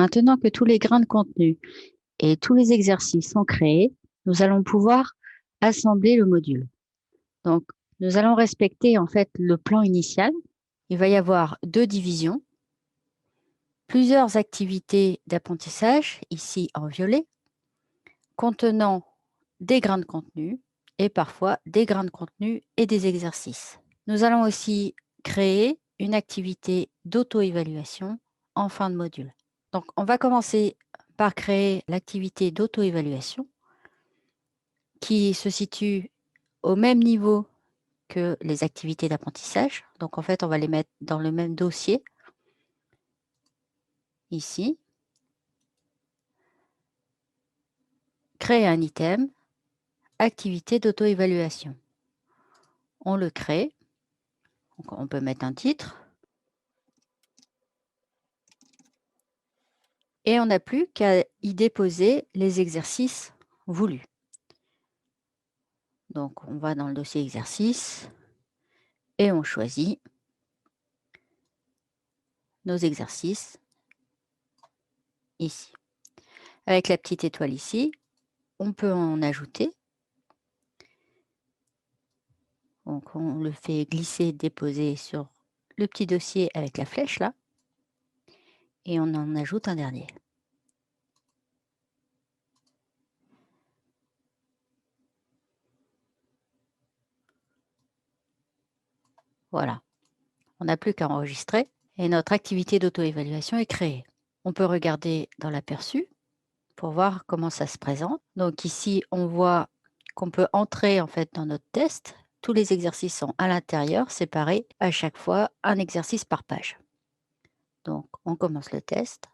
Maintenant que tous les grains de contenu et tous les exercices sont créés, nous allons pouvoir assembler le module. Donc, nous allons respecter en fait le plan initial. Il va y avoir 2 divisions, plusieurs activités d'apprentissage, ici en violet, contenant des grains de contenu et parfois des grains de contenu et des exercices. Nous allons aussi créer une activité d'auto-évaluation en fin de module. Donc, on va commencer par créer l'activité d'auto-évaluation qui se situe au même niveau que les activités d'apprentissage. Donc, en fait, on va les mettre dans le même dossier, ici. Créer un item, activité d'auto-évaluation. On le crée. Donc, on peut mettre un titre. Et on n'a plus qu'à y déposer les exercices voulus. Donc, on va dans le dossier exercices et on choisit nos exercices ici. Avec la petite étoile ici, on peut en ajouter. Donc, on le fait glisser, déposer sur le petit dossier avec la flèche là. Et on en ajoute un dernier. Voilà. On n'a plus qu'à enregistrer et notre activité d'auto-évaluation est créée. On peut regarder dans l'aperçu pour voir comment ça se présente. Donc ici, on voit qu'on peut entrer en fait dans notre test. Tous les exercices sont à l'intérieur, séparés à chaque fois un exercice par page. Donc on commence le test.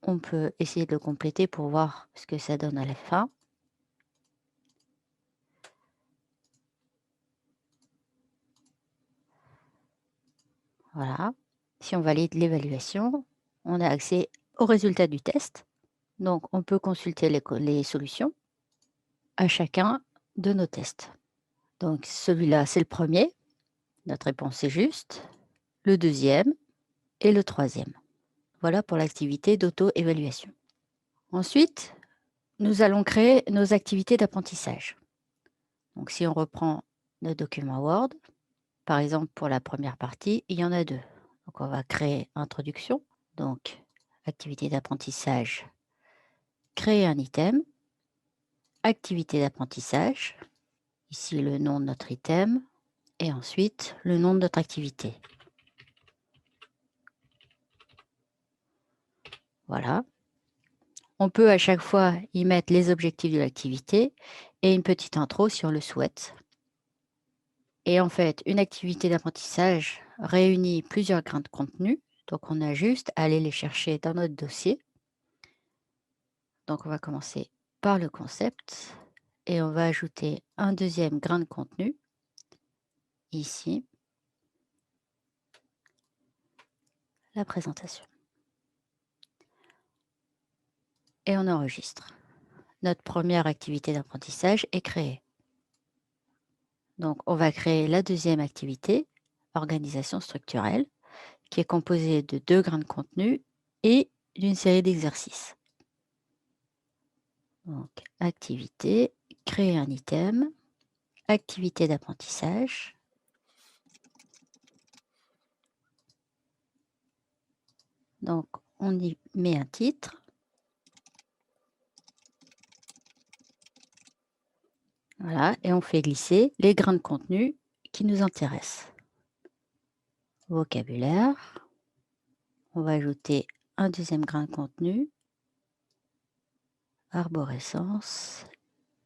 On peut essayer de le compléter pour voir ce que ça donne à la fin. Voilà. Si on valide l'évaluation, on a accès aux résultats du test. Donc on peut consulter les solutions à chacun de nos tests. Donc celui-là, c'est le premier. Notre réponse est juste. Le deuxième et le troisième. Voilà pour l'activité d'auto-évaluation. Ensuite, nous allons créer nos activités d'apprentissage. Donc si on reprend le document Word, par exemple pour la première partie, il y en a 2. Donc on va créer introduction, donc activité d'apprentissage, créer un item, activité d'apprentissage, ici le nom de notre item, et ensuite le nom de notre activité. Voilà. On peut à chaque fois y mettre les objectifs de l'activité et une petite intro si on le souhaite. Et en fait, une activité d'apprentissage réunit plusieurs grains de contenu. Donc, on a juste à aller les chercher dans notre dossier. Donc, on va commencer par le concept et on va ajouter un deuxième grain de contenu ici, la présentation. Et on enregistre. Notre première activité d'apprentissage est créée. Donc, on va créer la deuxième activité, organisation structurelle, qui est composée de 2 grains de contenu et d'une série d'exercices. Donc, activité, créer un item, activité d'apprentissage. Donc, on y met un titre. Voilà, et on fait glisser les grains de contenu qui nous intéressent. Vocabulaire. On va ajouter un deuxième grain de contenu. Arborescence.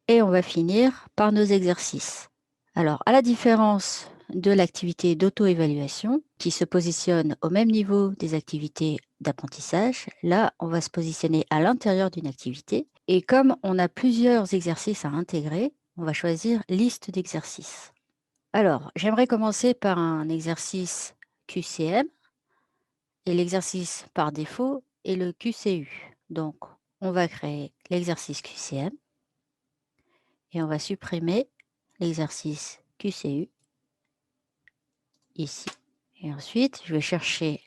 Et on va finir par nos exercices. Alors, à la différence de l'activité d'auto-évaluation, qui se positionne au même niveau des activités d'apprentissage, là, on va se positionner à l'intérieur d'une activité. Et comme on a plusieurs exercices à intégrer, on va choisir liste d'exercices. Alors, j'aimerais commencer par un exercice QCM. Et l'exercice par défaut est le QCU. Donc, on va créer l'exercice QCM. Et on va supprimer l'exercice QCU ici. Et ensuite, je vais chercher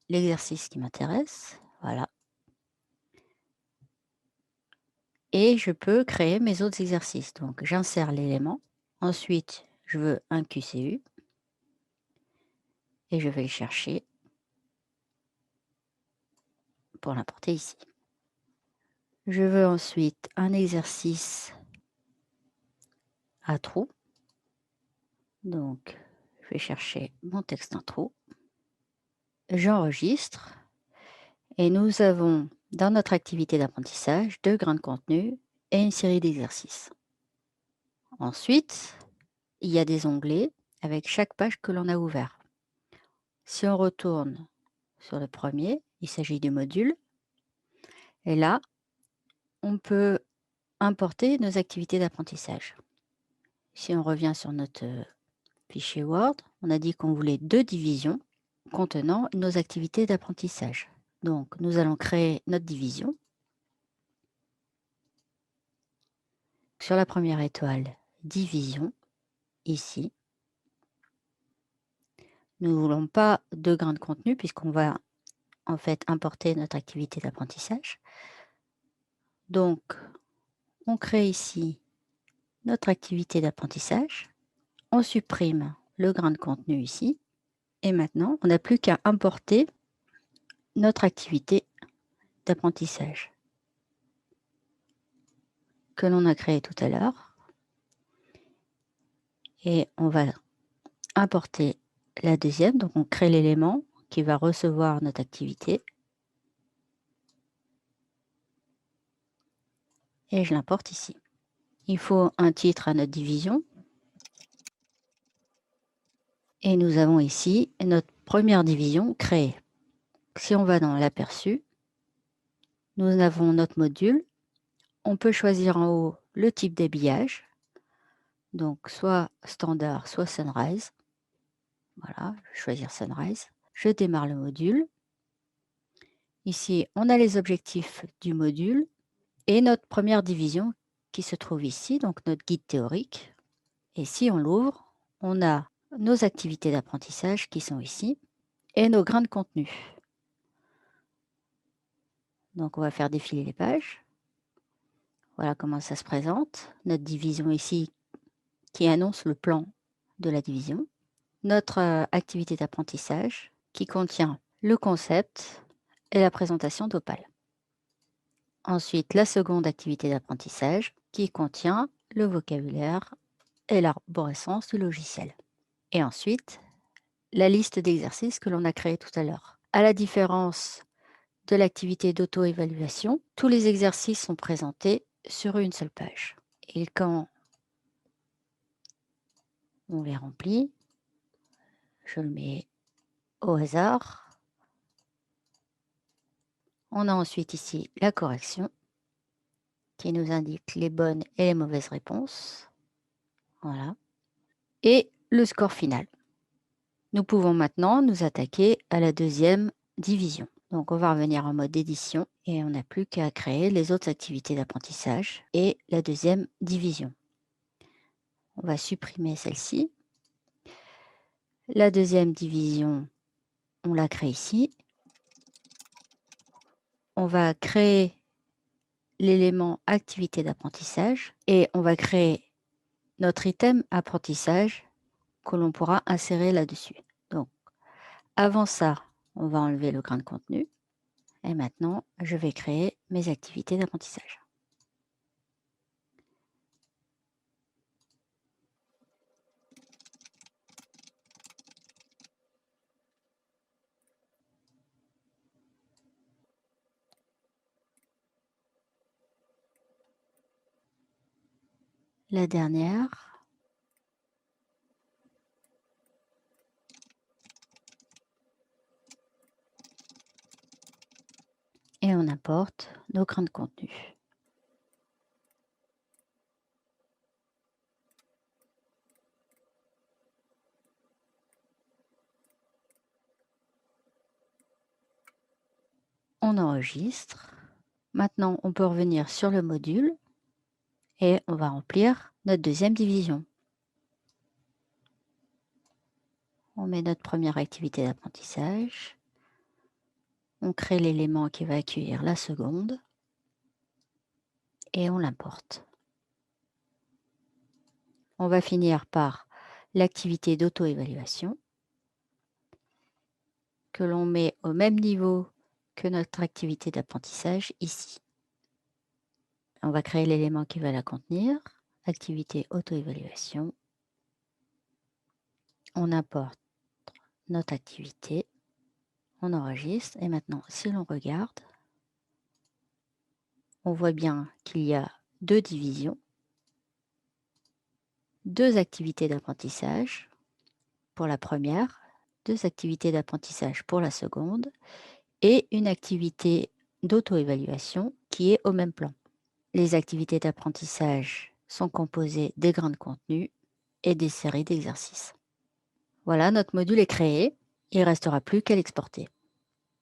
l'exercice qui m'intéresse. Voilà. Et je peux créer mes autres exercices. Donc, j'insère l'élément. Ensuite, je veux un QCU et je vais le chercher pour l'importer ici. Je veux ensuite un exercice à trous. Donc, je vais chercher mon texte intro. J'enregistre et nous avons dans notre activité d'apprentissage 2 grains de contenu et une série d'exercices. Ensuite, il y a des onglets avec chaque page que l'on a ouvert. Si on retourne sur le premier, il s'agit du module. Et là, on peut importer nos activités d'apprentissage. Si on revient sur notre fichier Word, on a dit qu'on voulait 2 divisions contenant nos activités d'apprentissage. Donc, nous allons créer notre division. Sur la première étoile, division, ici. Nous ne voulons pas 2 grains de contenu puisqu'on va en fait importer notre activité d'apprentissage. Donc, on crée ici notre activité d'apprentissage. On supprime le grain de contenu ici. Et maintenant, on n'a plus qu'à importer notre activité d'apprentissage que l'on a créée tout à l'heure. Et on va importer la deuxième. Donc, on crée l'élément qui va recevoir notre activité. Et je l'importe ici. Il faut un titre à notre division. Et nous avons ici notre première division créée. Si on va dans l'aperçu, nous avons notre module. On peut choisir en haut le type d'habillage. Donc, soit standard, soit sunrise. Voilà, je vais choisir sunrise. Je démarre le module. Ici, on a les objectifs du module et notre première division qui se trouve ici, donc notre guide théorique. Et si on l'ouvre, on a nos activités d'apprentissage qui sont ici et nos grains de contenu. Donc, on va faire défiler les pages. Voilà comment ça se présente. Notre division ici qui annonce le plan de la division. Notre activité d'apprentissage qui contient le concept et la présentation d'Opal. Ensuite, la seconde activité d'apprentissage qui contient le vocabulaire et l'arborescence du logiciel. Et ensuite, la liste d'exercices que l'on a créé tout à l'heure. À la différence de l'activité d'auto-évaluation, tous les exercices sont présentés sur une seule page. Et quand on les remplit, je le mets au hasard. On a ensuite ici la correction qui nous indique les bonnes et les mauvaises réponses. Voilà. Et le score final. Nous pouvons maintenant nous attaquer à la deuxième division. Donc, on va revenir en mode édition et on n'a plus qu'à créer les autres activités d'apprentissage et la deuxième division. On va supprimer celle-ci. La deuxième division, on la crée ici. On va créer l'élément activité d'apprentissage et on va créer notre item apprentissage que l'on pourra insérer là-dessus. Donc, avant ça, on va enlever le grain de contenu. Et maintenant, je vais créer mes activités d'apprentissage. La dernière. Et on importe nos grains de contenu. On enregistre. Maintenant, on peut revenir sur le module et on va remplir notre deuxième division. On met notre première activité d'apprentissage. On crée l'élément qui va accueillir la seconde et on l'importe. On va finir par l'activité d'auto-évaluation que l'on met au même niveau que notre activité d'apprentissage ici. On va créer l'élément qui va la contenir, activité auto-évaluation. On importe notre activité, on enregistre et maintenant si l'on regarde, on voit bien qu'il y a 2 divisions, 2 activités d'apprentissage pour la première, 2 activités d'apprentissage pour la seconde et une activité d'auto-évaluation qui est au même plan. Les activités d'apprentissage sont composées des grains de contenu et des séries d'exercices. Voilà, notre module est créé, il ne restera plus qu'à l'exporter.